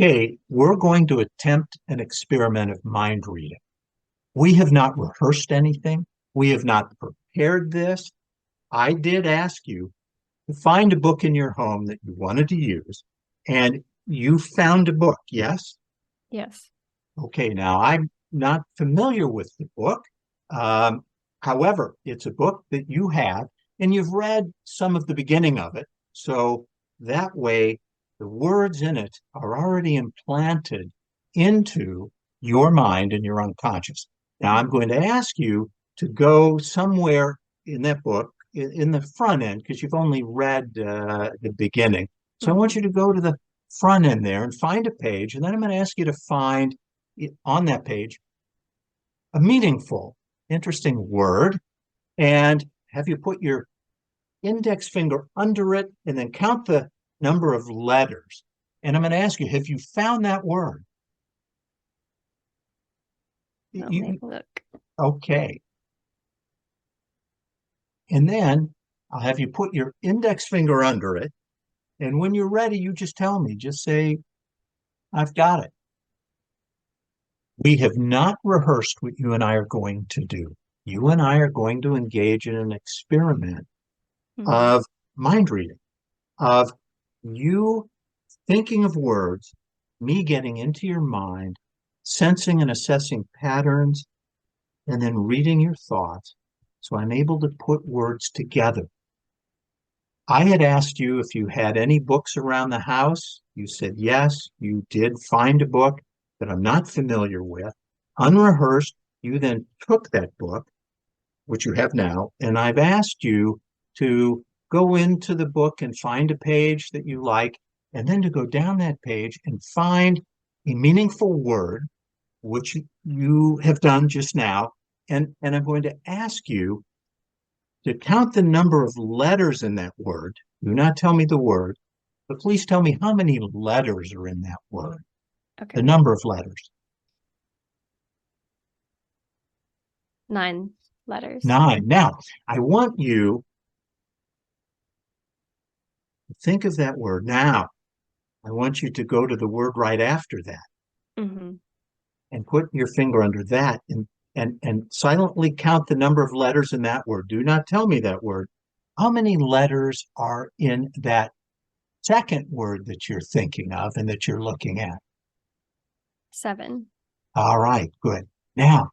Okay, we're going to attempt an experiment of mind reading. We have not rehearsed anything. We have not prepared this. I did ask you to find a book in your home that you wanted to use, and you found a book, yes? Yes. Okay, now I'm not familiar with the book. Um, However, it's a book that you have, and you've read some of the beginning of it. So that way, the words in it are already implanted into your mind and your unconscious. Now, I'm going to ask you to go somewhere in that book, in the front end, because you've only read the beginning. So I want Hmm. you to go to the front end there and find a page, and then I'm going to ask you to find on that page a meaningful, interesting word, and have you put your index finger under it and then count the number of letters. And I'm going to ask you, have you found that word? Let me You, have a look. okay. And then I'll have you put your index finger under it. And when you're ready, you just tell me, just say, I've got it. We have not rehearsed what you and I are going to do. You and I are going to engage in an experiment Hmm. of mind reading, of you thinking of words, me getting into your mind, sensing and assessing patterns, and then reading your thoughts. So I'm able to put words together. I had asked you if you had any books around the house. You said yes. You did find a book that I'm not familiar with. Unrehearsed, you then took that book, which you have now, and I've asked you to go into the book and find a page that you like, and then to go down that page and find a meaningful word, which you have done just now. And I'm going to ask you to count the number of letters in that word. Do not tell me the word, but please tell me how many letters are in that word, the Okay. number of letters. 9 letters. Nine. Now, I want you to think of that word. Now, I want you to go to the word right after that Hmm. and put your finger under that and silently count the number of letters in that word. Do not tell me that word. How many letters are in that second word that you're thinking of and that you're looking at? 7. All right, good. Now,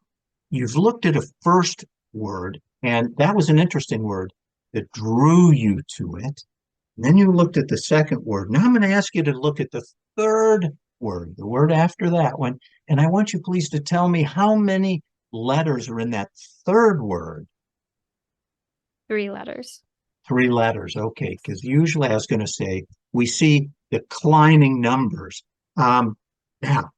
you've looked at a first word, and that was an interesting word that drew you to it. And then you looked at the second word. Now I'm going to ask you to look at the third word, the word after that one. And I want you please to tell me how many letters are in that third word. 3 letters. Three letters. Okay. Because usually I was going to say we see declining numbers. Now,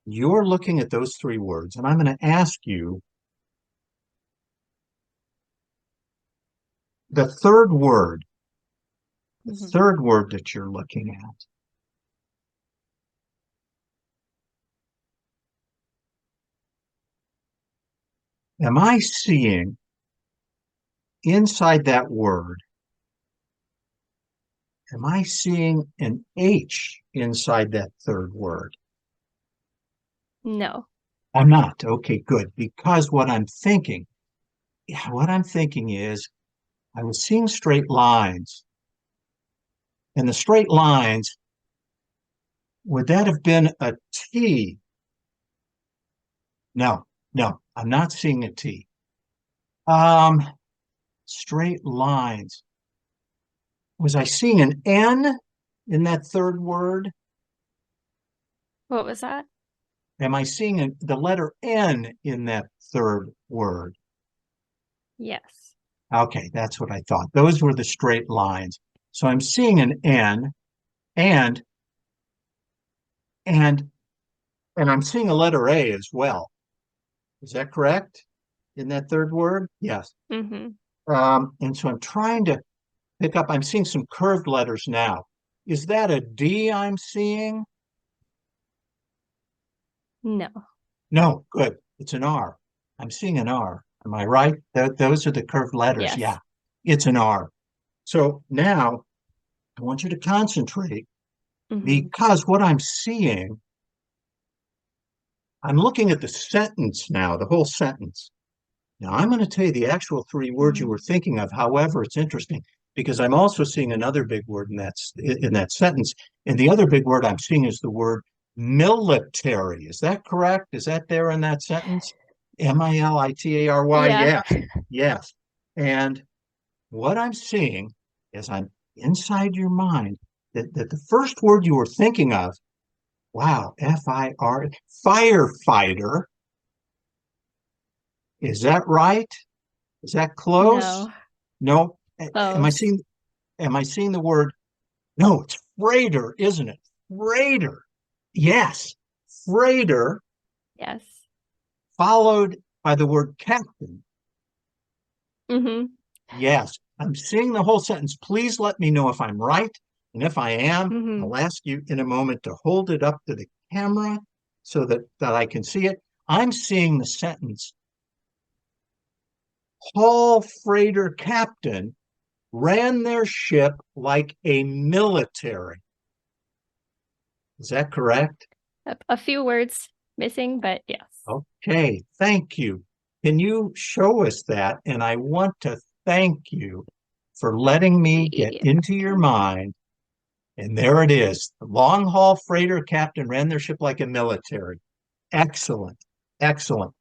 you're looking at those three words, and I'm going to ask you the the Hmm. third word that you're looking at. Am I seeing inside that word? Am I seeing an H inside that third word? No. I'm not. Okay, good. Because what I'm thinking, yeah, what I'm thinking is I was seeing straight lines, and the straight lines, would that have been a T? No, no, I'm not seeing a T. Um, Straight lines. Was I seeing an N in that third word? What was that? Am I seeing the letter N in that third word? Yes. Okay, that's what I thought. Those were the straight lines. So I'm seeing an N and and and I'm seeing a letter A as well. Is that correct? In that third word? Yes. Hmm. And so I'm trying to pick up, I'm seeing some curved letters now. Is that a D I'm seeing? No. No, good. It's an R. I'm seeing an R. Am I right? Those are the curved letters. Yeah, Yes. it's an R. So now I want you to concentrate Mm-hmm. because what I'm seeing, I'm looking at the sentence now, the whole sentence. Now, I'm going to tell you the actual three words you Mm-hmm. were thinking of. However, it's interesting because I'm also seeing another big word in that sentence. And the other big word I'm seeing is the word military. Is that correct? Is that there in that sentence? Military? Yeah. Yes. Yes. And what I'm seeing is I'm inside your mind that the first word you were thinking of, wow, FIR, firefighter. Is that right? Is that close? No. No. Close. Am I seeing the word? No, it's freighter, isn't it? Freighter. Yes. Freighter Yes. followed by the word captain. Mm-hmm. Yes. I'm seeing the whole sentence. Please let me know if I'm right. And if I am, Mm-hmm. I'll ask you in a moment to hold it up to the camera so that I can see it. I'm seeing the sentence. Paul freighter captain ran their ship like a military. Is that correct? A few words missing, but yes. Okay, thank you. Can you show us that? And I want to thank you for letting me get Yeah. into your Okay. mind. And there it is. The long haul freighter captain ran their ship like a military. Excellent. Excellent.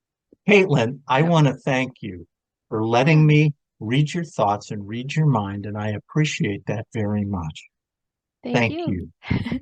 Caitlin, I Yep. want to thank you for letting Yeah. me read your thoughts and read your mind. And I appreciate that very much. Thank Thank you. you.